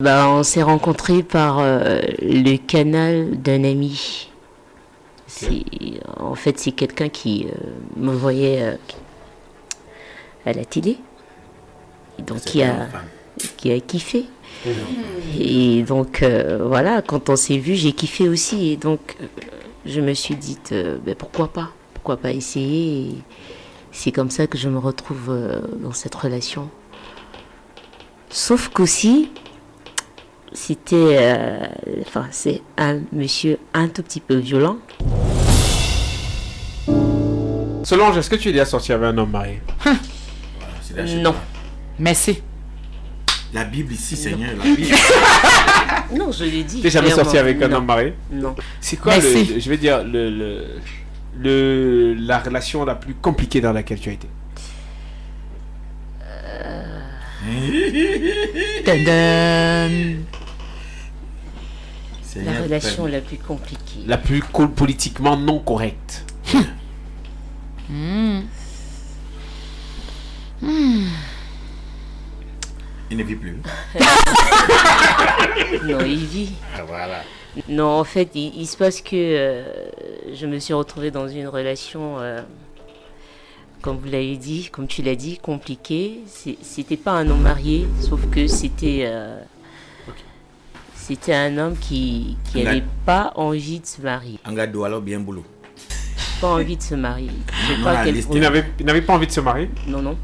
On s'est rencontrés par le canal d'un ami. En fait, c'est quelqu'un qui me voyait à la télé. Et donc, qui a kiffé. Et donc, voilà, quand on s'est vu, j'ai kiffé aussi. Et donc, je me suis dit, pourquoi pas? Pourquoi pas essayer? Et c'est comme ça que je me retrouve dans cette relation. Sauf qu'aussi, c'est un monsieur un tout petit peu violent. Solange, est-ce que tu es déjà sorti avec un homme marié? Non. Merci. La Bible ici, Seigneur, la Bible. Non, je l'ai dit. Tu n'es jamais sorti avec un homme marié? Non. C'est quoi, je vais dire, la relation la plus compliquée dans laquelle tu as été? La relation la plus compliquée. La plus politiquement non correcte. Il ne vit plus. Non, il vit. Voilà. Non, en fait, il se passe que je me suis retrouvée dans une relation, comme vous l'avez dit, comme tu l'as dit, compliquée. C'était pas un homme marié, sauf que c'était un homme qui n'avait pas envie de se marier. Angado, alors bien boulot. Pas envie de se marier. Il n'avait pas envie de se marier? Non.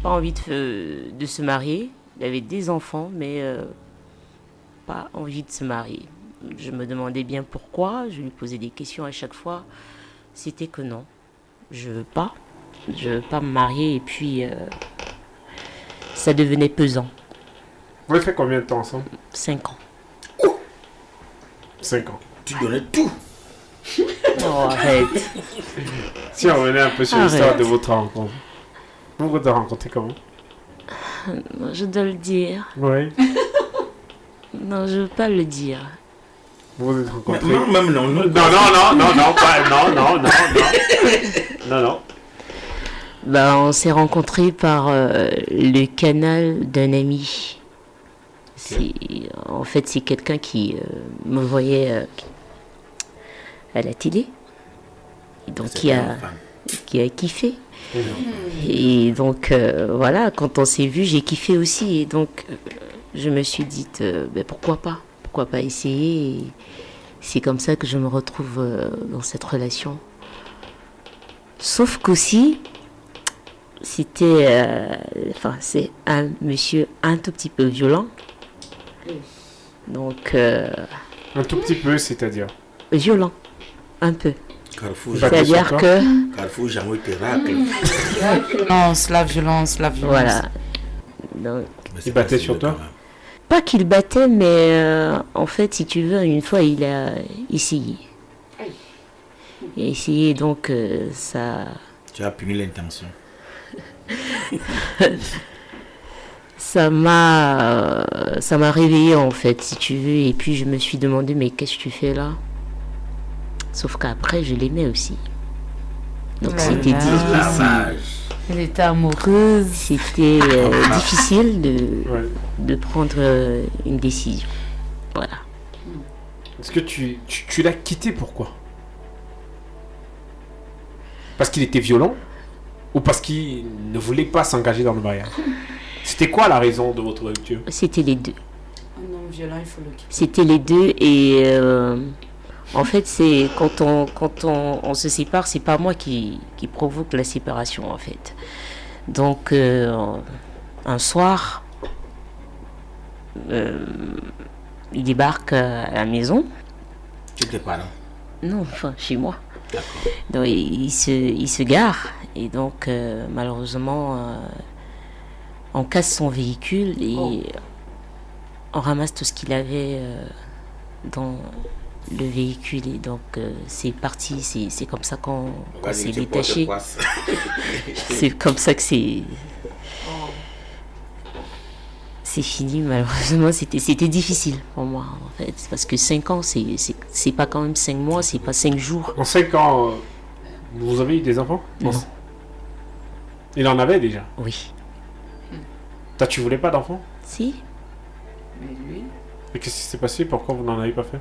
Pas envie de se marier. Il avait des enfants, mais pas envie de se marier. Je me demandais bien pourquoi. Je lui posais des questions à chaque fois. C'était que non. Je veux pas me marier. Et puis, ça devenait pesant. Vous avez fait combien de temps ensemble? 5 ans. 5 ans. Tu donnais tout. Oh, arrête. Si on revenait un peu sur l'histoire de votre rencontre. Vous vous êtes rencontrés comment? Je dois le dire. Oui. Non, je veux pas le dire. Vous vous êtes rencontrés? Non, même non. Non. On s'est rencontrés par le canal d'un ami. En fait, c'est quelqu'un qui me voyait à la télé. Et donc, qui a kiffé. Et donc, voilà, quand on s'est vu, j'ai kiffé aussi. Et donc, je me suis dit, pourquoi pas? Pourquoi pas essayer? Et c'est comme ça que je me retrouve dans cette relation. Sauf qu'aussi, c'est un monsieur un tout petit peu violent. Donc... un tout petit peu, c'est-à-dire? Violent, un peu. Carrefour, c'est-à-dire que... Carrefour, jamais te racle. La violence. Voilà. Donc, il battait sur toi? Pas qu'il battait, mais en fait, si tu veux, une fois, il a essayé. Il a essayé, donc ça... Tu as puni l'intention. Ça m'a réveillée, en fait, si tu veux. Et puis, je me suis demandé, mais qu'est-ce que tu fais là? Sauf qu'après, je l'aimais aussi. Donc, c'était difficile. Elle était amoureuse. C'était difficile de prendre une décision. Voilà. Est-ce que tu l'as quitté, pourquoi? Parce qu'il était violent? Ou parce qu'il ne voulait pas s'engager dans le mariage? C'était quoi la raison de votre rupture? C'était les deux. Un homme violent, il faut le quitter. C'était les deux et en fait c'est quand on se sépare, c'est pas moi qui provoque la séparation en fait. Donc un soir, il débarque à la maison. Tu tes parents? Non, enfin chez moi. D'accord. Donc il se gare et donc malheureusement on casse son véhicule et on ramasse tout ce qu'il avait dans le véhicule et donc c'est parti, c'est comme ça qu'on s'est détaché. C'est comme ça que c'est fini, malheureusement. C'était difficile pour moi en fait, parce que 5 ans c'est pas quand même 5 mois, c'est pas 5 jours. En 5 ans, vous avez eu des enfants? Non. Il en avait déjà? Oui. Toi, tu voulais pas d'enfants? Si. Mais lui, Et qu'est-ce qui s'est passé? Pourquoi vous n'en avez pas fait?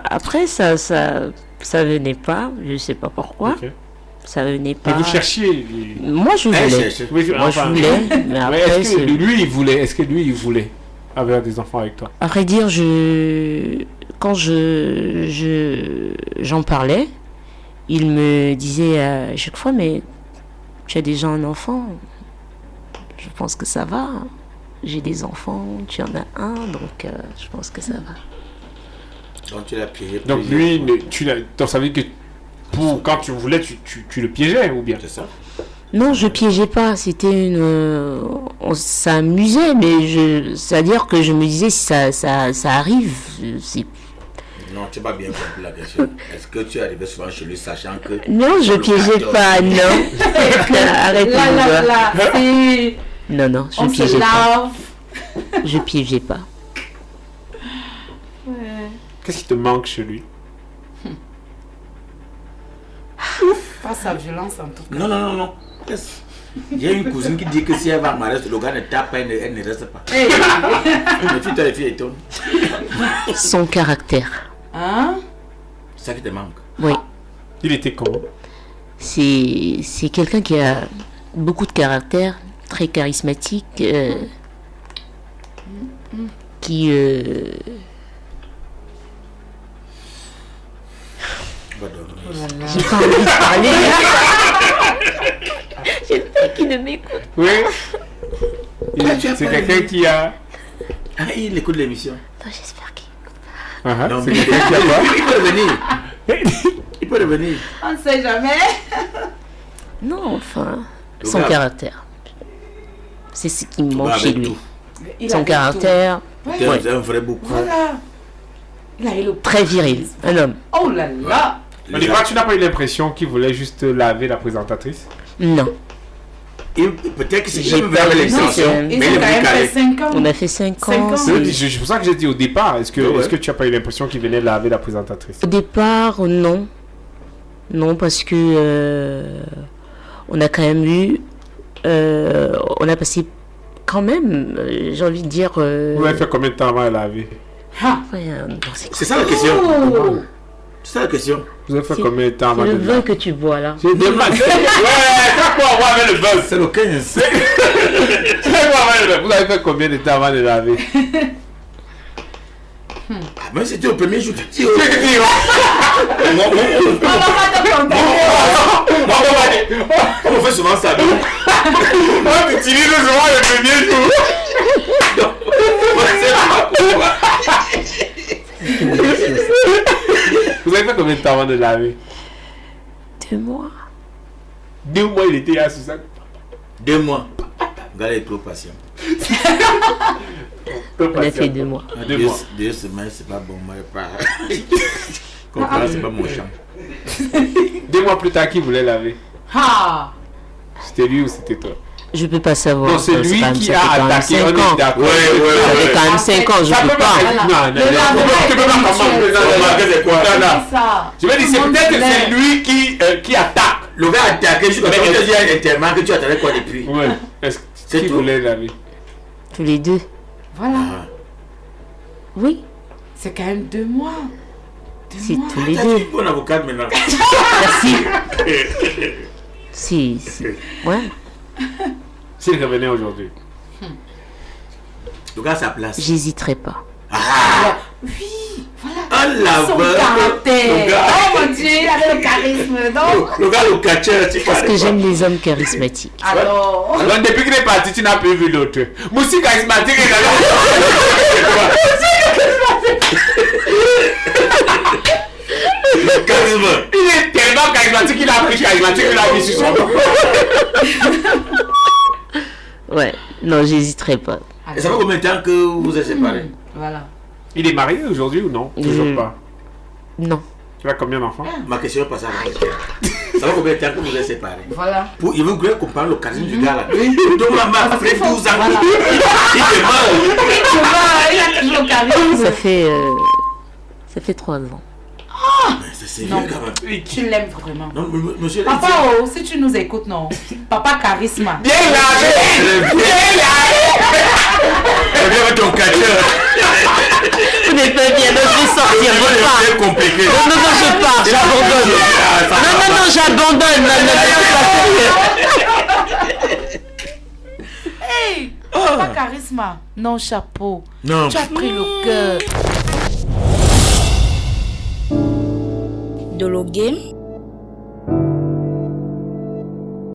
Après, ça venait pas. Je sais pas pourquoi. Ok. Ça venait Mais pas. vous cherchiez. Moi, je Elle voulais. cherche. Oui, Moi, je enfin, voulais. Mais mais après, est-ce que lui, il voulait? Est-ce que lui, il voulait avoir des enfants avec toi? à vrai dire, quand j'en parlais, il me disait à chaque fois, mais tu as déjà un enfant. Je pense que ça va. J'ai des enfants, tu en as un, donc je pense que ça va. Donc tu l'as piégé. Donc lui, donc ça veut dire que quand tu voulais, tu le piégeais ou bien? C'est ça. Non, je piégeais pas. C'était on s'amusait, mais c'est-à-dire que je me disais si ça arrive. Non, tu n'as pas bien compris la question. Est-ce que tu arrivais souvent chez lui sachant que... Non, je piégeais pas, non. Arrête là, c'est... Non, je On se piégeais pas. lave. Je piégeais pas. Ouais. Qu'est-ce qui te manque chez lui? Pas sa violence en tout cas. Non. Yes. Il y a une cousine qui dit que si elle va marier, le gars ne tape pas, elle ne reste pas. Hey. Les filles étonnent. Son caractère. Hein? C'est ça qui te manque. Oui. Il était comment? C'est quelqu'un qui a beaucoup de caractère, très charismatique, qui... Va dormir. Oh là là. J'ai pas envie de parler. J'espère qu'il ne m'écoute. Oui. Tu as C'est pas quelqu'un aimé. qui a. Ah, il écoute l'émission. Non, j'espère qu'il... Non, C'est mais quelqu'un qui a quoi? il peut revenir. Il peut revenir. On ne sait jamais. Non, enfin, Le son gars. caractère. C'est ce qui me Tout manque va chez avec lui. tout. Il Son avait caractère, tout. T'es Ouais. un vrai beaucoup. Voilà. Il a eu le très viril. Un homme. Oh là là. Au départ, tu n'as pas eu l'impression qu'il voulait juste laver la présentatrice? Non. Peut-être que c'est J'ai une pas vraie vu l'extension. ça. Ils Mais ont il est quand plus même fait calé. 5 ans. On a fait 5 5 ans. ans. C'est pour ça que j'ai dit au départ. Est-ce que, Ouais. est-ce que tu n'as pas eu l'impression qu'il venait laver la présentatrice? Au départ, non. Non, parce que on a quand même eu... on a passé quand même, j'ai envie de dire... Vous avez fait combien de temps avant de laver? Ah. ouais, non, c'est quoi? C'est ça la question. Oh. C'est ça la question. Vous avez fait C'est- combien de temps C'est avant le de vin laver? que tu bois là. J'ai demandé. Ouais, c'est quoi on va avec le buzz? C'est le 15. C'est quoi avec le buzz? Vous avez fait combien de temps avant de laver? Ah, même si c'était au premier jour, tu dis. Je te dis, On va pas te contenter. On fait souvent ça. Donc, on utilise souvent le premier jour. Vous avez fait combien de temps avant de laver? 2 mois. 2 mois, il était à sous ça. 2 mois. Le gars est trop patient. On a fait 2 mois. 2 mois. 2 semaines, c'est pas bon. Moi, pas. Comprends, c'est pas mon champ. 2 mois plus tard, qui voulait laver? Ah. C'était lui ou c'était toi? Je peux pas savoir. Non, c'est Ça, lui quand même- qui ça fait a quand même attaqué. 5 On ans. est d'accord. Ouais. Ça fait quand même 5 ans, je Ça peux peut pas. pas. Voilà. Non, non, Le non. lendemain, Tu peux pas c'est comprendre. mutuel. C'est quoi? Non, non. C'est ça. Je vais dire, c'est Tout le peut-être que monde c'est voulait. lui qui attaque. Le gars a attaqué juste parce que tu as dit à un interment que tu attendais quoi depuis. Ouais. Est-ce C'est qui tout. voulait laver? Tous les deux. Voilà. Ah. Oui, C'est quand même 2 mois. 2 c'est mois. tous les T'as deux. une bonne avocate maintenant. Merci. Si. Ouais. S'il revenait aujourd'hui. Le gars a sa place. J'hésiterai pas. Ah. Oui. Voilà. Un Son laveur. caractère. Le gars. Oh mon Dieu, il avait le charisme. Donc, Le gars, le catcher, tu Parce que j'aime les hommes charismatiques. alors. Donc depuis qu'il est parti, tu n'as plus vu l'autre. Moussi charismatique est là. Le charisme. Il est tellement charismatique qu'il a pris charismatique, il a mis sur son dos. Ouais. Non, j'hésiterai pas. Et ça fait combien de temps que vous êtes séparés? Voilà. Il est marié aujourd'hui ou non? Toujours pas. Non. Tu as combien d'enfants? Ma question est passée à la question. Ça fait combien de temps que vous êtes séparés? Voilà. Il veut que comprendre le charisme du gars là. Donc la mère a fait 12 ans. Voilà. Il demande. Il a toujours le charisme. Ça fait 3 ans. Mais C'est sérieux Non. quand même. Tu l'aimes vraiment. Non, monsieur, Papa, oh, si tu nous écoutes, non. Papa charisme. Viens là, viens avec ton catcheur. Vous n'êtes pas bien, donc je vais sortir, je pars. C'est compliqué. Non, je pars, j'abandonne. Non, j'abandonne. Hey, Papa charisme. Non, chapeau. Non. Tu as pris le cœur. Dolo Game